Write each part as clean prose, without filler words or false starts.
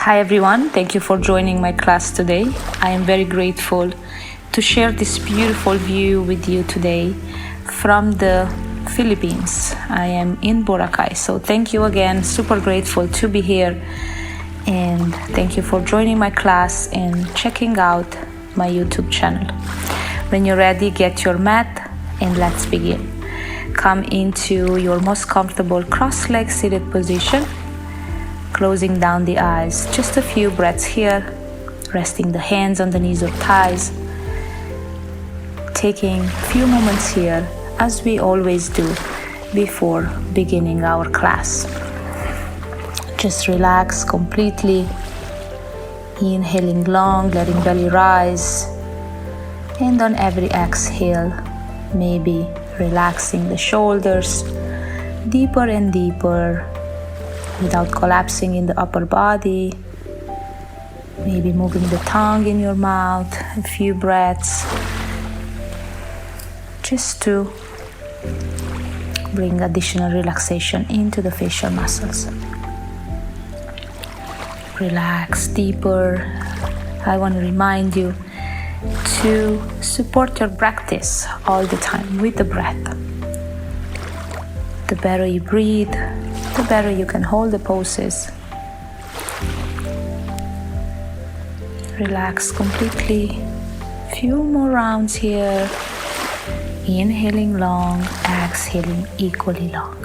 Hi everyone, thank you for joining my class today. I am very grateful to share this beautiful view with you today from the Philippines. I am in Boracay, so thank you again. Super grateful to be here, and thank you for joining my class and checking out my YouTube channel. When you're ready, get your mat and let's begin. Come into your most comfortable cross-legged seated position, closing down the eyes. Just a few breaths here, resting the hands on the knees or thighs, taking a few moments here as we always do before beginning our class. Just relax completely, inhaling long, letting belly rise, and on every exhale, maybe relaxing the shoulders deeper and deeper without collapsing in the upper body. Maybe moving the tongue in your mouth, a few breaths, just to bring additional relaxation into the facial muscles. Relax deeper. I want to remind you to support your practice all the time with the breath. The better you breathe, the better you can hold the poses. Relax completely. Few more rounds here. Inhaling long, exhaling equally long.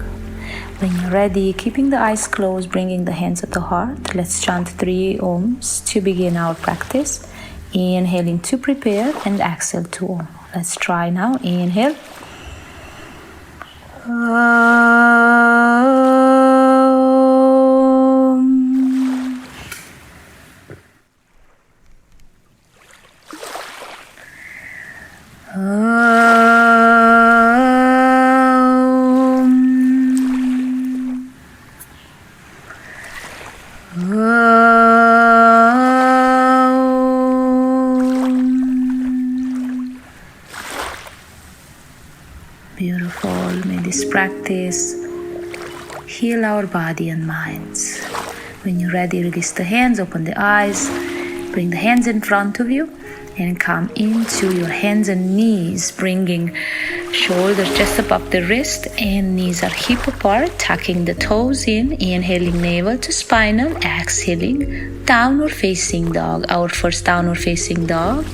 When you're ready, keeping the eyes closed, bringing the hands at the heart, let's chant 3 Oms to begin our practice. Inhaling to prepare and exhale to Om. Let's try now. Inhale. Beautiful. May this practice heal our body and minds. When you're ready, release the hands, open the eyes, bring the hands in front of you, and come into your hands and knees, bringing shoulders just above the wrist and knees are hip apart, tucking the toes in, inhaling navel to spinal, exhaling downward facing dog. Our first downward facing dog.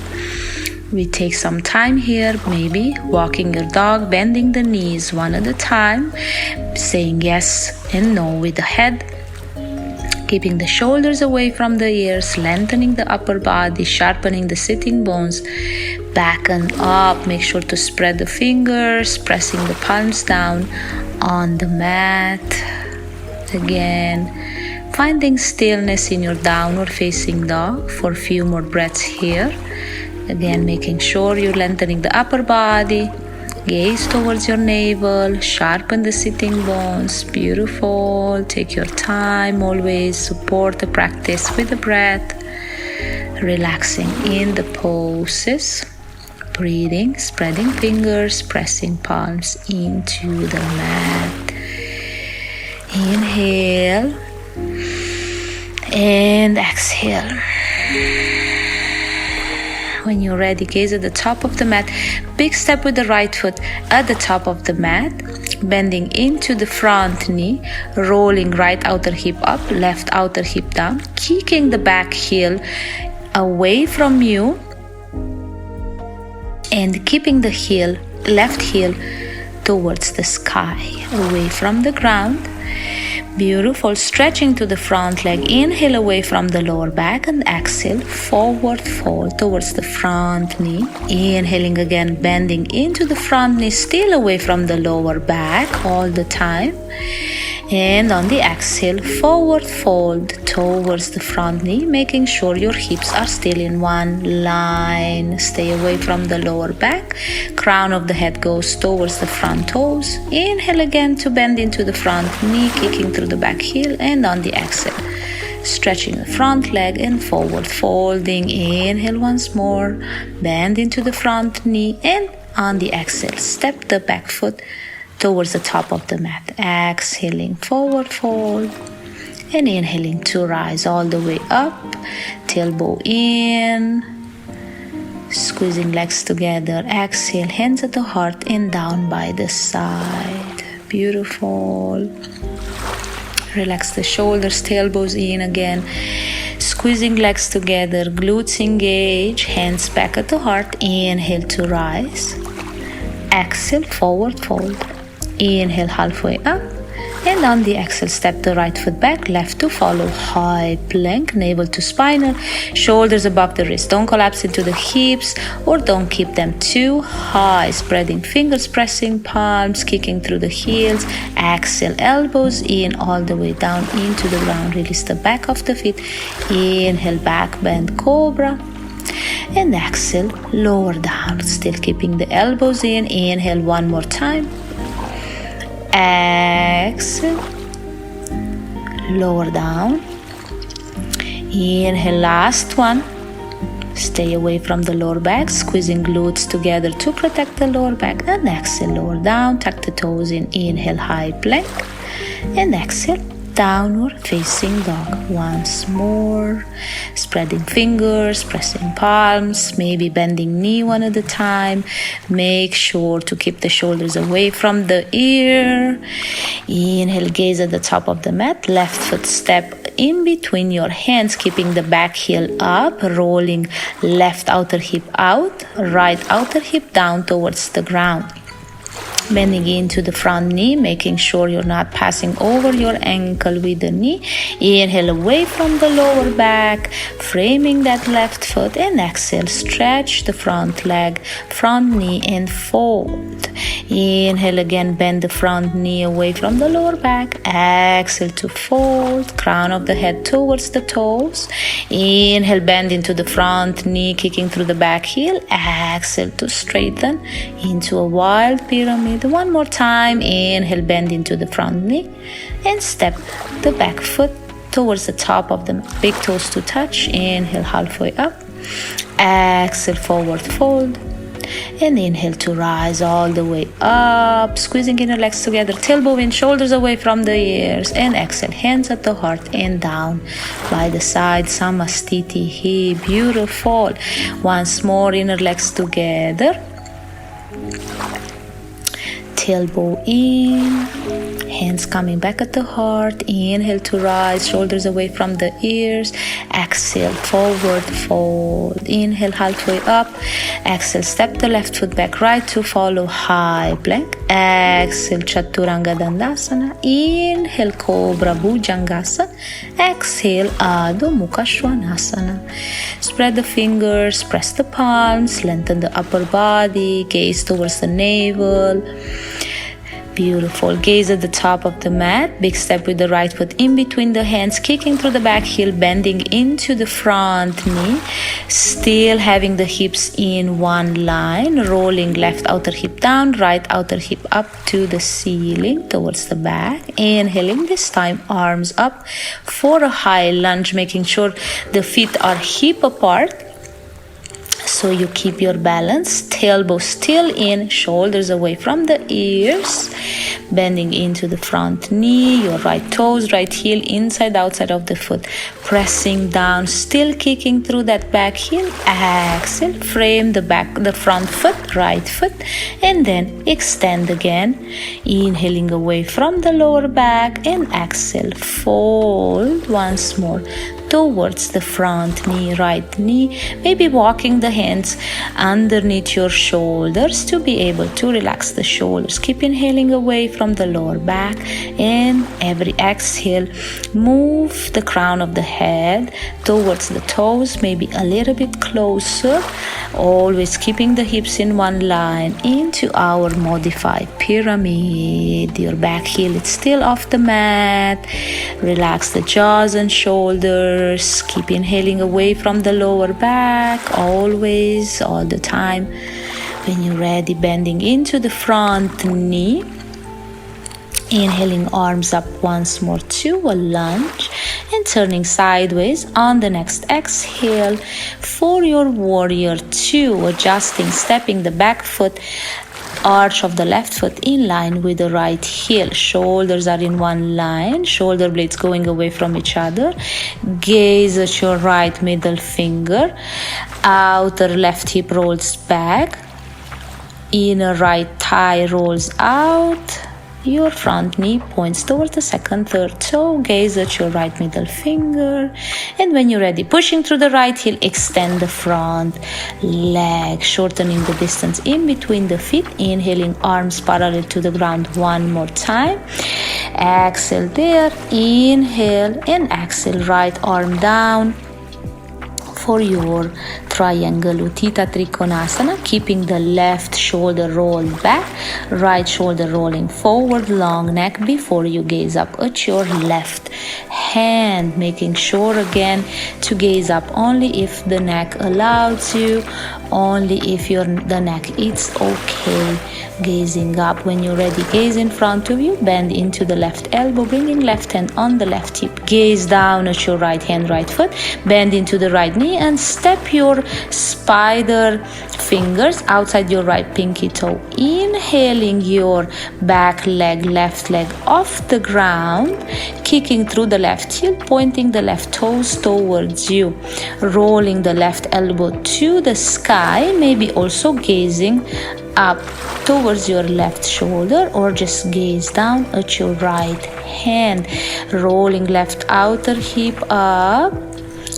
We take some time here, maybe walking your dog, bending the knees one at a time, saying yes and no with the head, keeping the shoulders away from the ears, lengthening the upper body, sharpening the sitting bones, back and up. Make sure to spread the fingers, pressing the palms down on the mat. Again, finding stillness in your downward facing dog for a few more breaths here. Again, making sure you're lengthening the upper body, gaze towards your navel, sharpen the sitting bones. Beautiful. Take your time, always support the practice with the breath, relaxing in the poses, breathing, spreading fingers, pressing palms into the mat. Inhale and exhale. When you're ready, gaze at the top of the mat. Big step with the right foot at the top of the mat, bending into the front knee, rolling right outer hip up, left outer hip down, kicking the back heel away from you and keeping the heel, left heel towards the sky, away from the ground. Beautiful. Stretching to the front leg. Inhale away from the lower back and exhale, forward fold towards the front knee. Inhaling again, bending into the front knee, still away from the lower back all the time. And on the exhale, forward fold towards the front knee, making sure your hips are still in one line. Stay away from the lower back. Crown of the head goes towards the front toes. Inhale again to bend into the front knee, kicking through the back heel. And on the exhale, stretching the front leg and forward folding. Inhale once more, bend into the front knee, and on the exhale, step the back foot towards the top of the mat. Exhaling, forward fold. And inhaling to rise all the way up, tailbone in, squeezing legs together. Exhale, hands at the heart and down by the side. Beautiful. Relax the shoulders, tailbones in again. Squeezing legs together, glutes engage, hands back at the heart. Inhale to rise. Exhale, forward fold. Inhale, halfway up. And on the exhale, step the right foot back, left to follow. High plank, navel to spinal, shoulders above the wrist. Don't collapse into the hips or don't keep them too high. Spreading fingers, pressing palms, kicking through the heels. Exhale, elbows in all the way down into the ground. Release the back of the feet. Inhale, back bend, cobra. And exhale, lower down. Still keeping the elbows in. Inhale one more time. Exhale, lower down. Inhale, last one. Stay away from the lower back, squeezing glutes together to protect the lower back. And exhale, lower down, tuck the toes in. Inhale, high plank. And exhale, downward facing dog. Once more, spreading fingers, pressing palms, maybe bending knee one at a time. Make sure to keep the shoulders away from the ear. Inhale, gaze at the top of the mat. Left foot step in between your hands, keeping the back heel up, rolling left outer hip out, right outer hip down towards the ground. Bending into the front knee, making sure you're not passing over your ankle with the knee. Inhale away from the lower back, framing that left foot, and exhale, stretch the front leg, front knee, and fold. Inhale again, bend the front knee away from the lower back. Exhale to fold, crown of the head towards the toes. Inhale, bend into the front knee, kicking through the back heel. Exhale to straighten into a wild pyramid. One more time. Inhale, bend into the front knee and step the back foot towards the top of the big toes to touch. Inhale, halfway up. Exhale, forward fold. And inhale to rise all the way up, squeezing inner legs together, tailbone in, shoulders away from the ears. And exhale, hands at the heart and down by the side, Samastiti. Beautiful. Once more, inner legs together, tailbone in, hands coming back at the heart. Inhale to rise, shoulders away from the ears. Exhale, forward fold. Inhale, halfway up. Exhale, step the left foot back, right to follow, high plank. Exhale, Chaturanga Dandasana. Inhale, Cobra Bhujangasana. Exhale, Adho Mukha Svanasana. Spread the fingers, press the palms, lengthen the upper body, gaze towards the navel. Beautiful. Gaze at the top of the mat. Big step with the right foot in between the hands, kicking through the back heel, bending into the front knee. Still having the hips in one line, rolling left outer hip down, right outer hip up to the ceiling towards the back. Inhaling this time, arms up for a high lunge, making sure the feet are hip apart, so you keep your balance. Tailbone still in, shoulders away from the ears. Bending into the front knee, your right toes, right heel, inside, outside of the foot. Pressing down, still kicking through that back heel. Exhale, frame the front foot, right foot, and then extend again. Inhaling away from the lower back, and exhale, fold once more towards the front knee, right knee. Maybe walking the hands underneath your shoulders to be able to relax the shoulders. Keep inhaling away from the lower back, and every exhale, move the crown of the head towards the toes, maybe a little bit closer. Always keeping the hips in one line into our modified pyramid. Your back heel is still off the mat. Relax the jaws and shoulders. Keep inhaling away from the lower back, always, all the time. When you're ready, bending into the front knee. Inhaling, arms up once more to a lunge, and turning sideways on the next exhale for your warrior two. Adjusting, stepping the back foot arch of the left foot in line with the right heel. Shoulders are in one line, shoulder blades going away from each other. Gaze at your right middle finger. Outer left hip rolls back. Inner right thigh rolls out. Your front knee points towards the second, third toe. Gaze at your right middle finger. And when you're ready, pushing through the right heel, extend the front leg, shortening the distance in between the feet. Inhaling, arms parallel to the ground one more time. Exhale there. Inhale and exhale, right arm down for your triangle Utthita Trikonasana, keeping the left shoulder rolled back, right shoulder rolling forward, long neck before you gaze up at your left hand, making sure again to gaze up only if the neck allows you, only if the neck is okay. Gazing up. When you're ready, gaze in front of you, bend into the left elbow, bringing left hand on the left hip. Gaze down at your right hand, right foot, bend into the right knee and step your spider fingers outside your right pinky toe. Inhaling your back leg, left leg off the ground, kicking through the left heel, pointing the left toes towards you, rolling the left elbow to the sky, maybe also gazing up towards your left shoulder, or just gaze down at your right hand, rolling left outer hip up,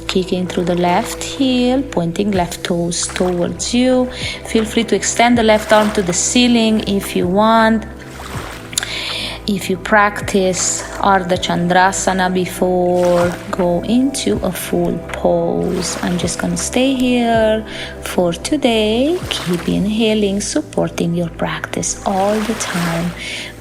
kicking through the left heel, pointing left toes towards you. Feel free to extend the left arm to the ceiling if you want. If you practice Ardha Chandrasana before, go into a full pose. I'm just going to stay here for today. Keep inhaling, supporting your practice all the time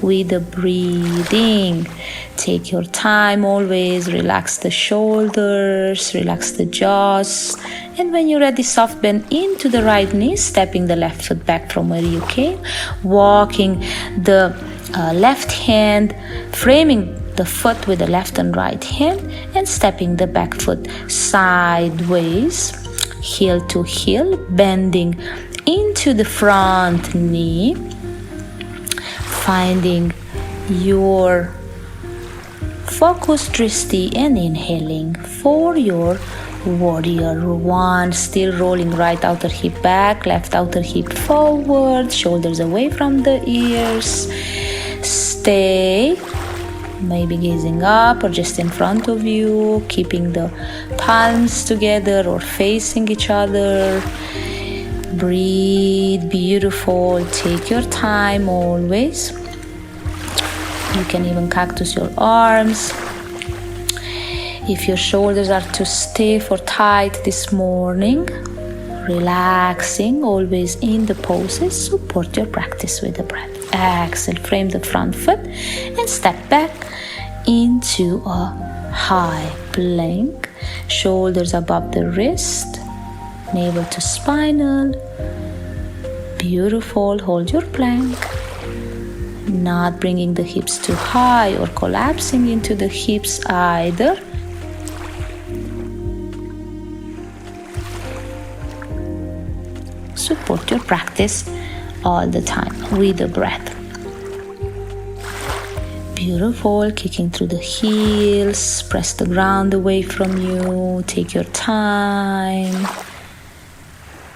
with the breathing. Take your time always. Relax the shoulders, relax the jaws. And when you're ready, soft bend into the right knee, stepping the left foot back from where you came, walking the left hand, framing the foot with the left and right hand, and stepping the back foot sideways, heel to heel, bending into the front knee, finding your focused drishti and inhaling for your warrior one. Still rolling right outer hip back, left outer hip forward, shoulders away from the ears. Stay, maybe gazing up or just in front of you, keeping the palms together or facing each other. Breathe, beautiful. Take your time always. You can even cactus your arms. If your shoulders are too stiff or tight this morning, relaxing always in the poses, support your practice with the breath. Exhale, frame the front foot and step back into a high plank. Shoulders above the wrist, navel to spinal. Beautiful. Hold your plank. Not bringing the hips too high or collapsing into the hips either. Support your practice all the time with the breath. Beautiful. Kicking through the heels, press the ground away from you. Take your time.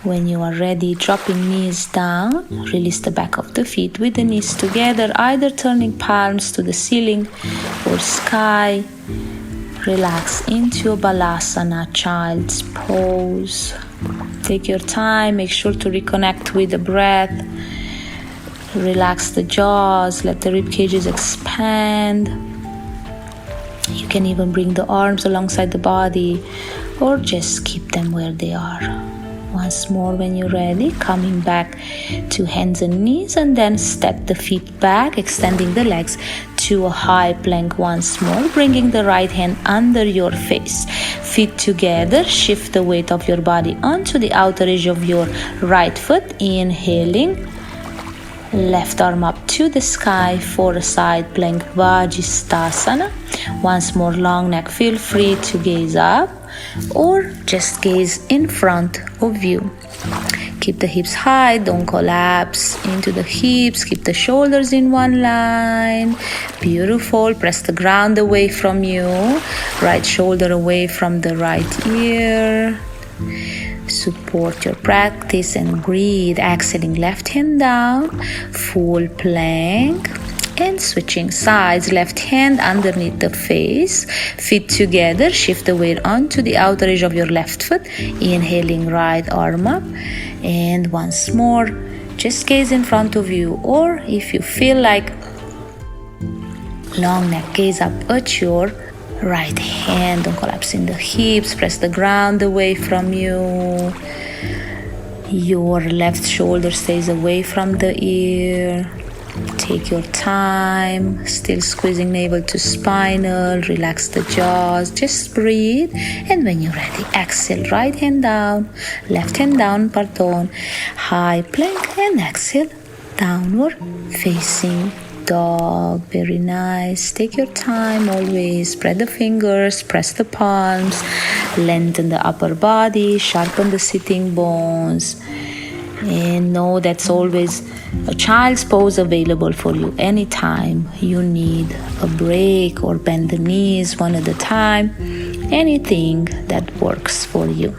When you are ready, dropping knees down, release the back of the feet with the knees together, either turning palms to the ceiling or sky. Relax into a Balasana, child's pose. Take your time, make sure to reconnect with the breath. Relax the jaws, let the rib cages expand. You can even bring the arms alongside the body or just keep them where they are. Once more when you're ready, coming back to hands and knees, and then step the feet back, extending the legs to a high plank once more, bringing the right hand under your face. Feet together, shift the weight of your body onto the outer edge of your right foot, inhaling. Left arm up to the sky for a side plank Vajisthasana. Once more, long neck. Feel free to gaze up or just gaze in front of you. Keep the hips high, don't collapse into the hips. Keep the shoulders in one line. Beautiful. Press the ground away from you. Right shoulder away from the right ear. Support your practice and breathe. Exhaling, left hand down, full plank. And switching sides, left hand underneath the face, feet together, shift the weight onto the outer edge of your left foot. Inhaling, right arm up. And once more, just gaze in front of you, or if you feel like long neck, gaze up at your right hand. Don't collapse in the hips. Press the ground away from you. Your left shoulder stays away from the ear. Take your time, still squeezing navel to spinal. Relax the jaws, just breathe. And when you're ready, exhale, right hand down, left hand down, pardon. High plank, and exhale, downward facing dog. Very nice. Take your time always. Spread the fingers, press the palms, lengthen the upper body, sharpen the sitting bones. And know that's always a child's pose available for you anytime you need a break, or bend the knees one at a time. Anything that works for you.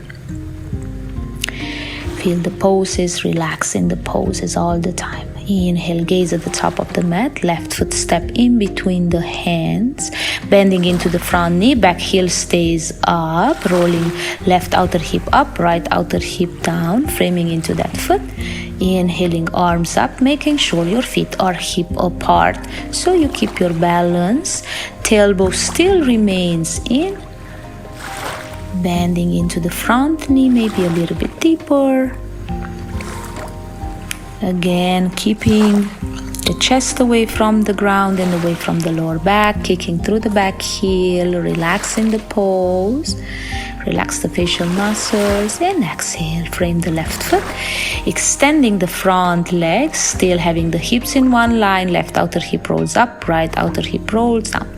Feel the poses, relax in the poses all the time. Inhale, gaze at the top of the mat. Left foot step in between the hands, bending into the front knee. Back heel stays up, rolling left outer hip up, right outer hip down, framing into that foot. Inhaling, arms up, making sure your feet are hip apart so you keep your balance. Tailbone still remains in. Bending into the front knee, maybe a little bit deeper. Again, keeping the chest away from the ground and away from the lower back, kicking through the back heel, relaxing the pose, relax the facial muscles, and exhale, frame the left foot, extending the front leg, still having the hips in one line, left outer hip rolls up, right outer hip rolls down.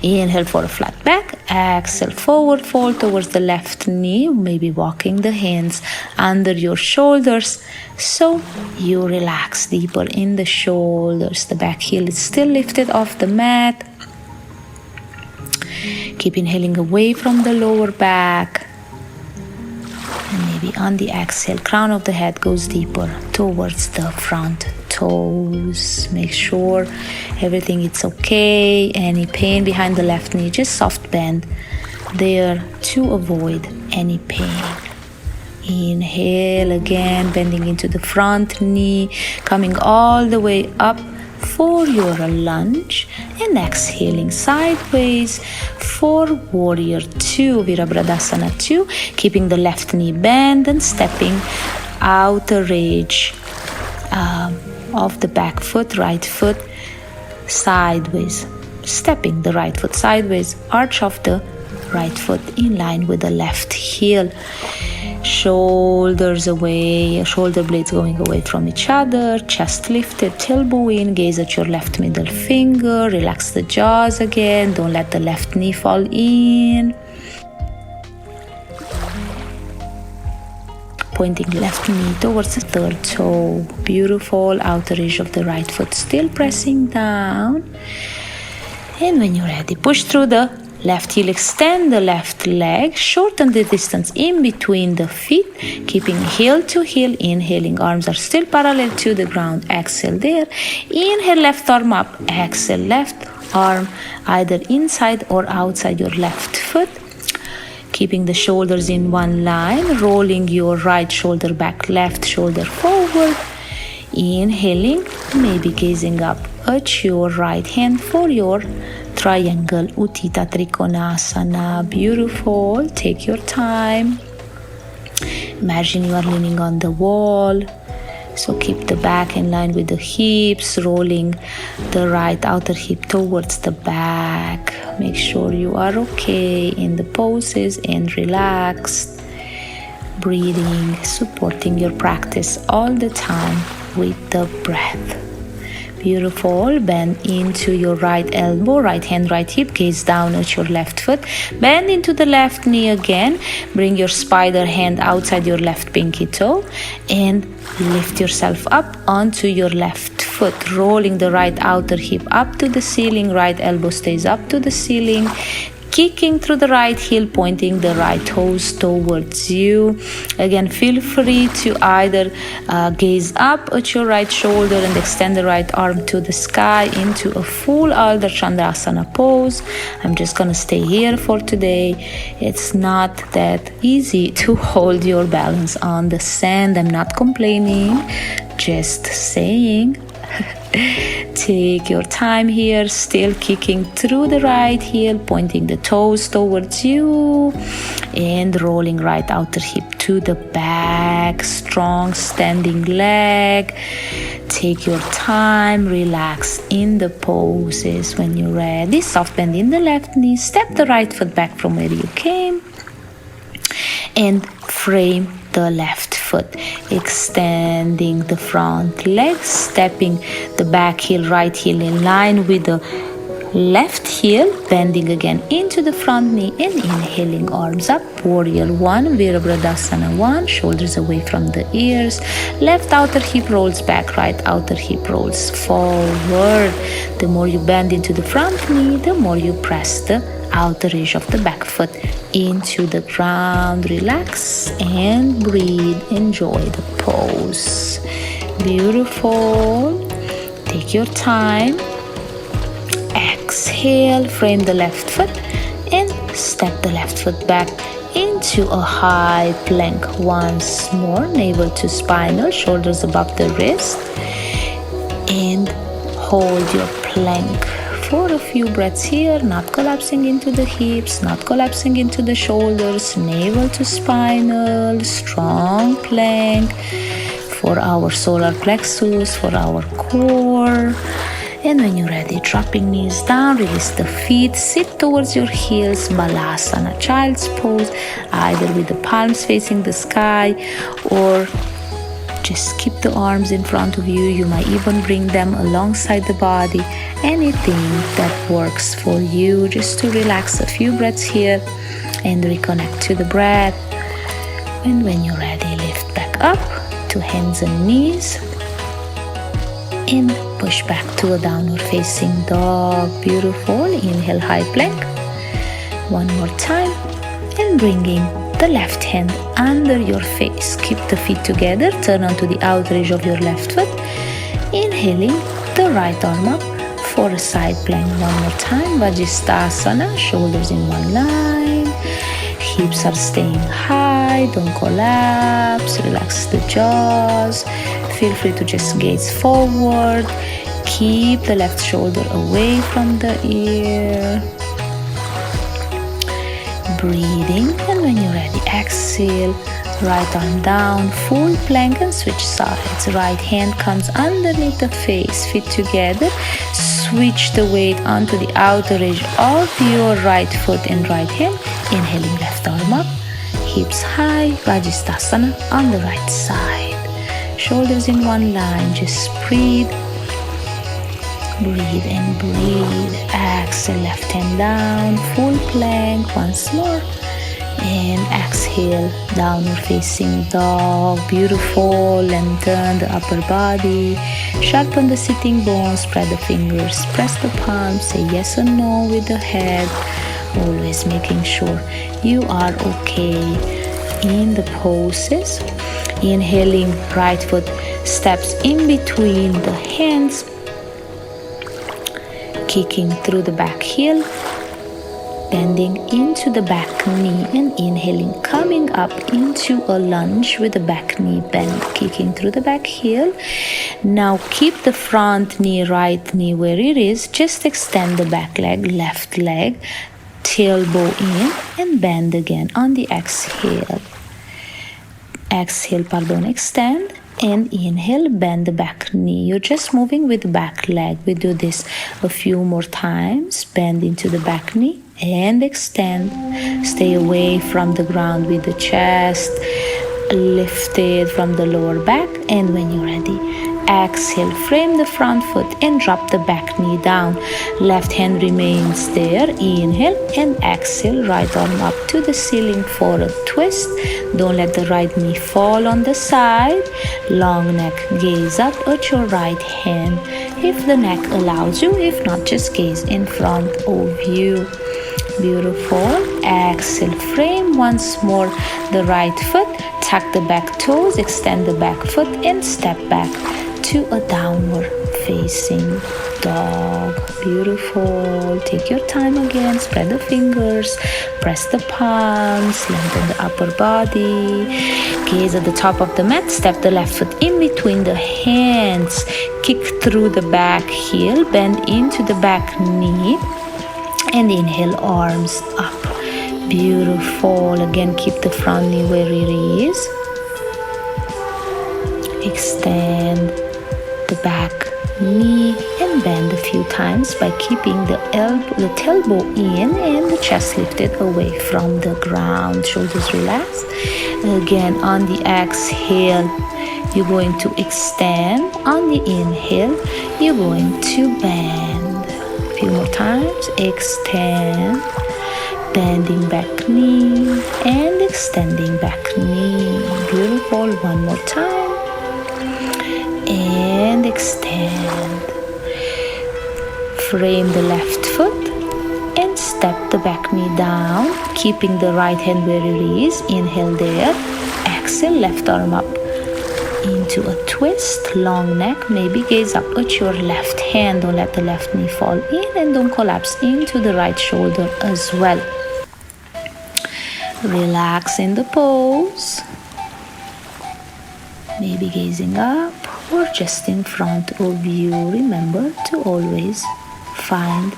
Inhale for a flat back, exhale, forward fold towards the left knee, maybe walking the hands under your shoulders so you relax deeper in the shoulders. The back heel is still lifted off the mat. Keep inhaling away from the lower back. And maybe on the exhale, crown of the head goes deeper towards the front toes. Make sure everything is okay. Any pain behind the left knee, just soft bend there to avoid any pain. Inhale again, bending into the front knee, coming all the way up for your lunge, and exhaling sideways for warrior 2, Virabhadasana 2, keeping the left knee bent and stepping outer edge of the back foot, right foot sideways, stepping the right foot sideways, arch of the right foot in line with the left heel. Shoulders away, shoulder blades going away from each other, chest lifted, tailbone in, gaze at your left middle finger, relax the jaws again, don't let the left knee fall in. Pointing left knee towards the third toe. Beautiful. Outer edge of the right foot still pressing down. And when you're ready, push through the left heel, extend the left leg, shorten the distance in between the feet, keeping heel to heel, inhaling, arms are still parallel to the ground, exhale there, inhale, left arm up, exhale, left arm either inside or outside your left foot, keeping the shoulders in one line, rolling your right shoulder back, left shoulder forward, inhaling, maybe gazing up at your right hand for your triangle Utthita Trikonasana. Beautiful. Take your time. Imagine you are leaning on the wall. So keep the back in line with the hips, rolling the right outer hip towards the back. Make sure you are okay in the poses and relaxed. Breathing, supporting your practice all the time with the breath. Beautiful. Bend into your right elbow, right hand, right hip, gaze down at your left foot. Bend into the left knee again. Bring your spider hand outside your left pinky toe and lift yourself up onto your left foot, rolling the right outer hip up to the ceiling. Right elbow stays up to the ceiling. Kicking through the right heel, pointing the right toes towards you. Again, feel free to either gaze up at your right shoulder and extend the right arm to the sky into a full Ardha Chandrasana pose. I'm just gonna stay here for today. It's not that easy to hold your balance on the sand. I'm not complaining, just saying. Take your time here, still kicking through the right heel, pointing the toes towards you and rolling right outer hip to the back. Strong standing leg. Take your time, relax in the poses. When you're ready, soft bend in the left knee, step the right foot back from where you came and frame the left foot, extending the front leg, stepping the back heel, right heel in line with the left heel, bending again into the front knee and inhaling, arms up, warrior one, Virabhadasana one, shoulders away from the ears, left outer hip rolls back, right outer hip rolls forward. The more you bend into the front knee, the more you press the outer edge of the back foot into the ground. Relax and breathe. Enjoy the pose. Beautiful. Take your time. Exhale, frame the left foot and step the left foot back into a high plank. Once more, navel to spinal, shoulders above the wrist, and hold your plank for a few breaths here, not collapsing into the hips, not collapsing into the shoulders, navel to spinal, strong plank for our solar plexus, for our core. And when you're ready, dropping knees down, release the feet, sit towards your heels, Balasana, child's pose, either with the palms facing the sky or just keep the arms in front of you. You might even bring them alongside the body. Anything that works for you, just to relax a few breaths here and reconnect to the breath. And when you're ready, lift back up to hands and knees and push back to a downward facing dog. Beautiful. Inhale, high plank. One more time. And bringing the left hand under your face. Keep the feet together. Turn onto the outer edge of your left foot. Inhaling the right arm up for a side plank. One more time. Vajisthasana. Shoulders in one line. Hips are staying high. Don't collapse. Relax the jaws. Feel free to just gaze forward. Keep the left shoulder away from the ear. Breathing, and when you're ready, exhale, right arm down, full plank, and switch sides. Right hand comes underneath the face, feet together. Switch the weight onto the outer edge of your right foot and right hand. Inhaling, left arm up, hips high, Vajisthasana on the right side. Shoulders in one line, just breathe. Breathe and breathe. Exhale, left hand down, full plank once more. And exhale, downward facing dog. Beautiful. Lengthen the upper body. Sharpen the sitting bones. Spread the fingers. Press the palms. Say yes or no with the head. Always making sure you are okay in the poses. Inhaling, right foot steps in between the hands. Kicking through the back heel, bending into the back knee and inhaling, coming up into a lunge with the back knee bend, kicking through the back heel. Now keep the front knee, right knee where it is. Just extend the back leg, left leg, tailbone in and bend again on the exhale. Exhale, extend. And inhale, bend the back knee. You're just moving with the back leg. We do this a few more times. Bend into the back knee and extend. Stay away from the ground with the chest lifted from the lower back. And when you're ready, Exhale, frame the front foot and drop the back knee down. Left hand remains there. Inhale and exhale, right arm up to the ceiling for a twist. Don't let the right knee fall on the side. Long neck, gaze up at your right hand if the neck allows you. If not, just gaze in front of you. Beautiful. Exhale, frame once more the right foot. Tuck the back toes, extend the back foot and step back to a downward facing dog. Beautiful. Take your time again. Spread the fingers. Press the palms. Lengthen the upper body. Gaze at the top of the mat. Step the left foot in between the hands. Kick through the back heel. Bend into the back knee. And inhale, arms up. Beautiful. Again, keep the front knee where it is. Extend the back knee and bend a few times by keeping the tailbone in and the chest lifted away from the ground. Shoulders relaxed. Again, on the exhale, you're going to extend. On the inhale, you're going to bend. A few more times. Extend. Bending back knee and extending back knee. Beautiful. One more time. And extend. Frame the left foot and step the back knee down, keeping the right hand where it is. Inhale there. Exhale, left arm up into a twist. Long neck. Maybe gaze up at your left hand. Don't let the left knee fall in and don't collapse into the right shoulder as well. Relax in the pose. Maybe gazing up or just in front of you. Remember to always find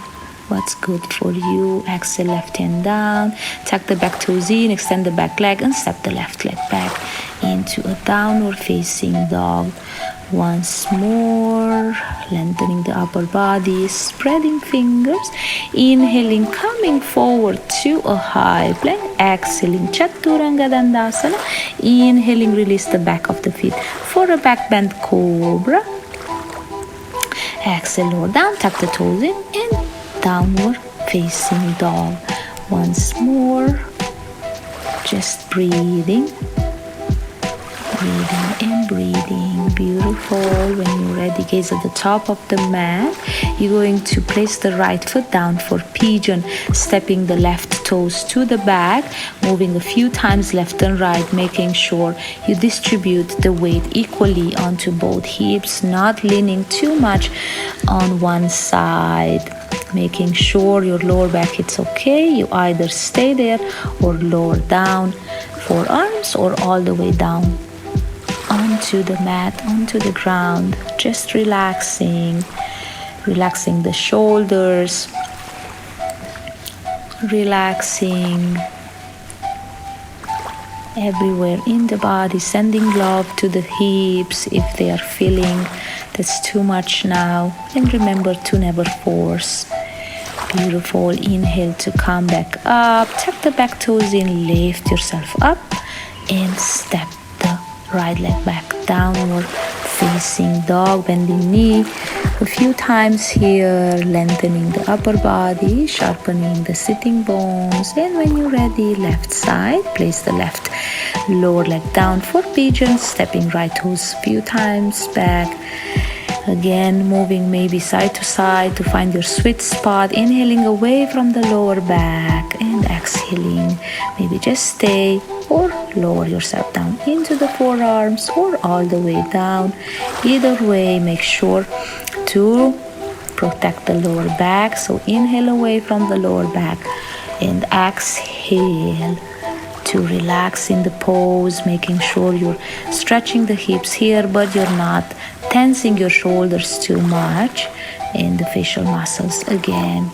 what's good for you. Exhale, left hand down. Tuck the back toes in, extend the back leg and step the left leg back into a downward facing dog. Once more, lengthening the upper body, spreading fingers. Inhaling, coming forward to a high plank. Exhaling, Chaturanga Dandasana. Inhaling, release the back of the feet for a back bend cobra. Exhale, lower down, tuck the toes in and downward facing dog. Once more, just breathing. Breathing and breathing. Beautiful. When you're ready, gaze at the top of the mat. You're going to place the right foot down for pigeon, stepping the left toes to the back, moving a few times left and right, making sure you distribute the weight equally onto both hips, not leaning too much on one side. Making sure your lower back hits okay. You either stay there or lower down, forearms or all the way down onto the mat, onto the ground. Just relaxing the shoulders, relaxing everywhere in the body, sending love to the hips if they are feeling that's too much now. And remember to never force. Beautiful. Inhale to come back up. Tuck the back toes in, lift yourself up and step the right leg back, downward facing dog, bending knee a few times here, lengthening the upper body, sharpening the sitting bones. And when you're ready, left side, place the left lower leg down for pigeon, stepping right toes a few times back. Again, moving maybe side to side to find your sweet spot. Inhaling away from the lower back and exhaling. Maybe just stay or lower yourself down into the forearms or all the way down. Either way, make sure to protect the lower back. So inhale away from the lower back and exhale to relax in the pose, making sure you're stretching the hips here, but you're not tensing your shoulders too much and the facial muscles. Again,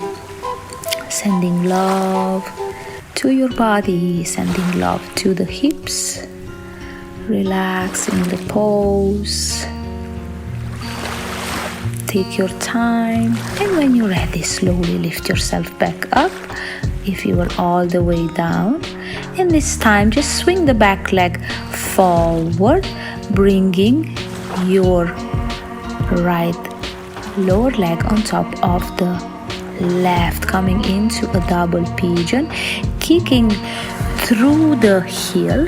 sending love to your body, sending love to the hips. Relax in the pose. Take your time, and when you're ready, slowly lift yourself back up if you were all the way down. And this time, just swing the back leg forward, bringing your right lower leg on top of the left, coming into a double pigeon, kicking through the heel,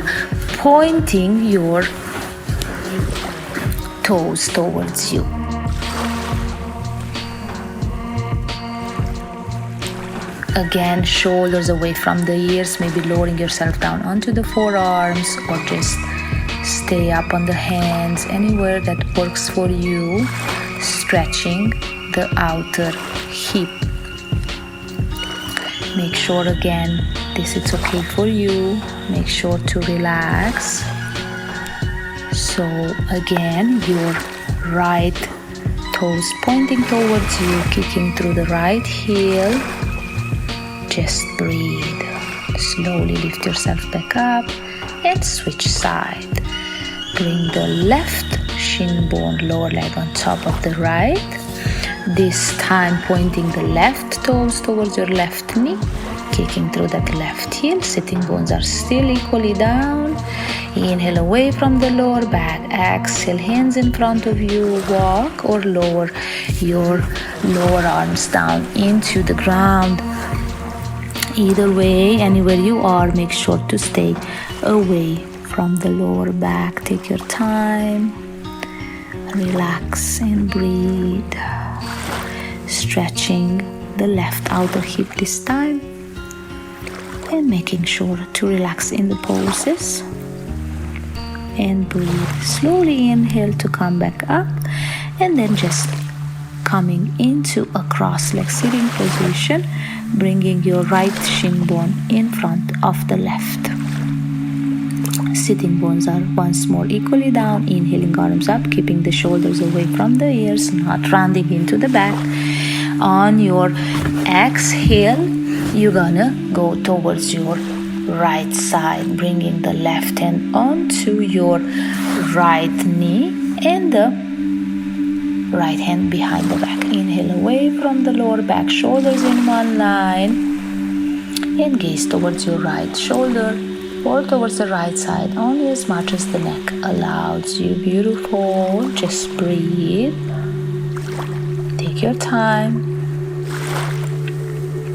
pointing your toes towards you. Again, shoulders away from the ears, maybe lowering yourself down onto the forearms, or just stay up on the hands, anywhere that works for you, stretching the outer hip. Make sure again this is okay for you. Make sure to relax. So again, your right toes pointing towards you, kicking through the right heel. Just breathe. Slowly lift yourself back up and switch side. Bring the left shin bone, lower leg on top of the right. This time pointing the left toes towards your left knee, kicking through that left heel. Sitting bones are still equally down. Inhale away from the lower back. Exhale, hands in front of you. Walk or lower your lower arms down into the ground. Either way, anywhere you are, make sure to stay away from the lower back. Take your time. Relax and breathe. Stretching the left outer hip this time. And making sure to relax in the poses. And breathe. Slowly inhale to come back up. And then just coming into a cross-leg sitting position, bringing your right shin bone in front of the left. Sitting bones are once more equally down. Inhaling, arms up, keeping the shoulders away from the ears, not rounding into the back. On your exhale, you're gonna go towards your right side, bringing the left hand onto your right knee and the right hand behind the back. Inhale away from the lower back, shoulders in one line, and gaze towards your right shoulder or towards the right side, only as much as the neck allows you. Beautiful. Just breathe. Take your time.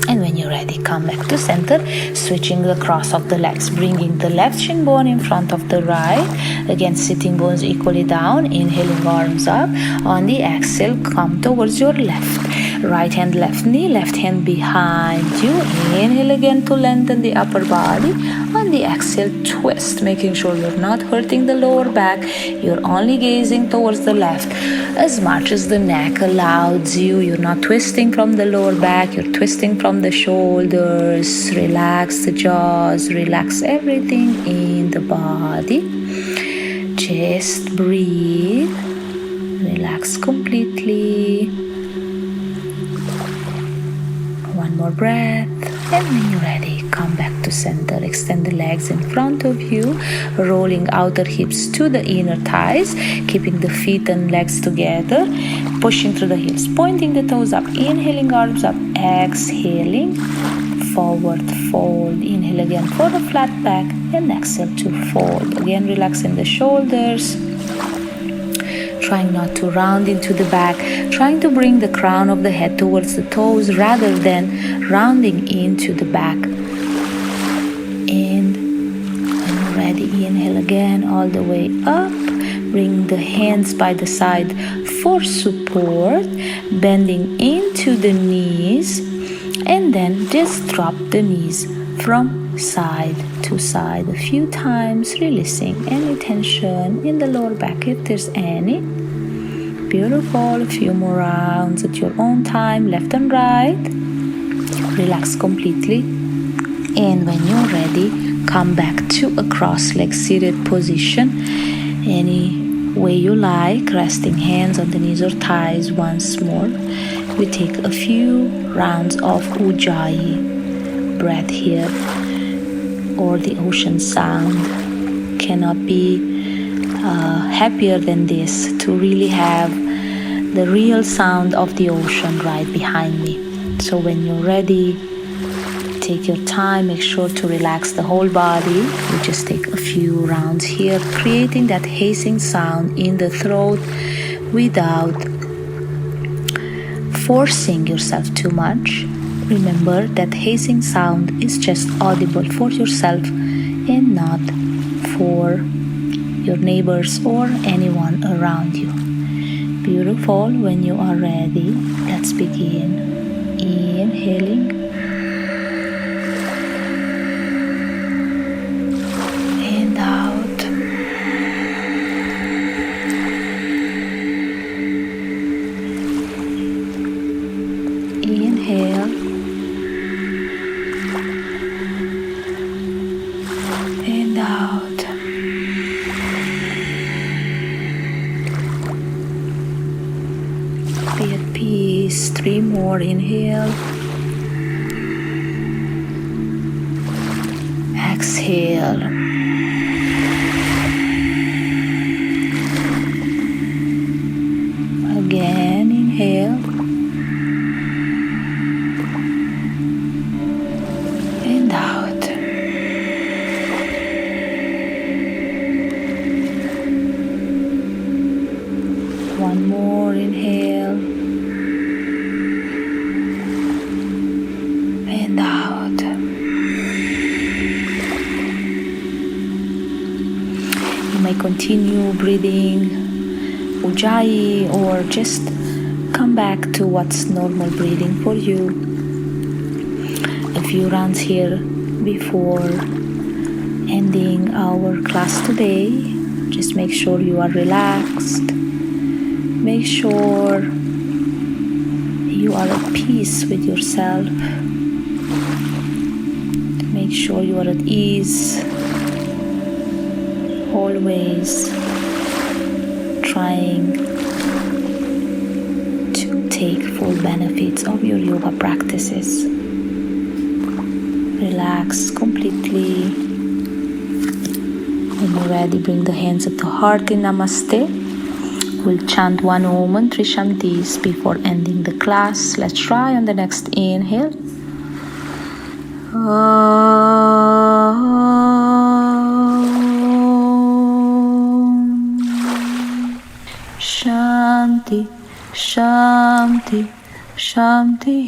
And when you're ready, come back to center, switching the cross of the legs, bringing the left shin bone in front of the right. Again, sitting bones equally down. Inhaling, arms up. On the exhale, come towards your left. Right hand, left knee, left hand behind you. Inhale again to lengthen the upper body. On the exhale, twist, making sure you're not hurting the lower back. You're only gazing towards the left as much as the neck allows you. You're not twisting from the lower back, you're twisting from the shoulders. Relax the jaws, relax everything in the body. Just breathe. Relax completely. One more breath. And when you're ready, come back to center. Extend the legs in front of you, rolling outer hips to the inner thighs, keeping the feet and legs together, pushing through the hips, pointing the toes up. Inhaling, arms up. Exhaling, forward fold. Inhale again for a flat back, and exhale to fold. Again, relaxing the shoulders. Trying not to round into the back, trying to bring the crown of the head towards the toes rather than rounding into the back. And when you're ready, inhale again all the way up. Bring the hands by the side for support, bending into the knees, and then just drop the knees from side to side a few times, releasing any tension in the lower back if there's any. Beautiful. A few more rounds at your own time, left and right. Relax completely. And when you're ready, come back to a cross-leg seated position. Any way you like, resting hands on the knees or thighs once more. We take a few rounds of Ujjayi breath here, or the ocean sound. Cannot be happier than this, to really have the real sound of the ocean right behind me. So when you're ready, take your time, make sure to relax the whole body. We just take a few rounds here, creating that hissing sound in the throat, without forcing yourself too much. Remember that hissing sound is just audible for yourself and not for your neighbors or anyone around you. Beautiful. When you are ready, let's begin. Inhaling and out. Inhale and out. Be at peace. 3 more. Inhale. Exhale. Again, inhale. And out. One more. Inhale. And out. You may continue breathing Ujjayi or just come back to what's normal breathing for you. A few rounds here before ending our class today. Just make sure you are relaxed. Make sure you are at peace with yourself. Make sure you are at ease. Always trying to take full benefits of your yoga practices. Relax completely. When you're ready, bring the hands at the heart in Namaste. We'll chant 1 Om and 3 Shantis before ending the class. Let's try on the next inhale. Shanti, Shanti, Shanti.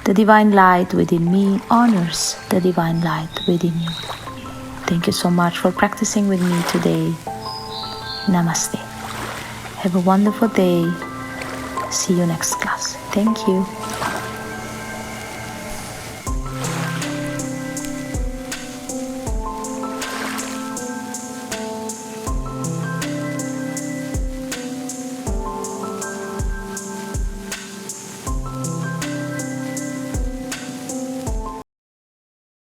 The divine light within me honors the divine light within you. Thank you so much for practicing with me today. Namaste. Have a wonderful day. See you next class. Thank you.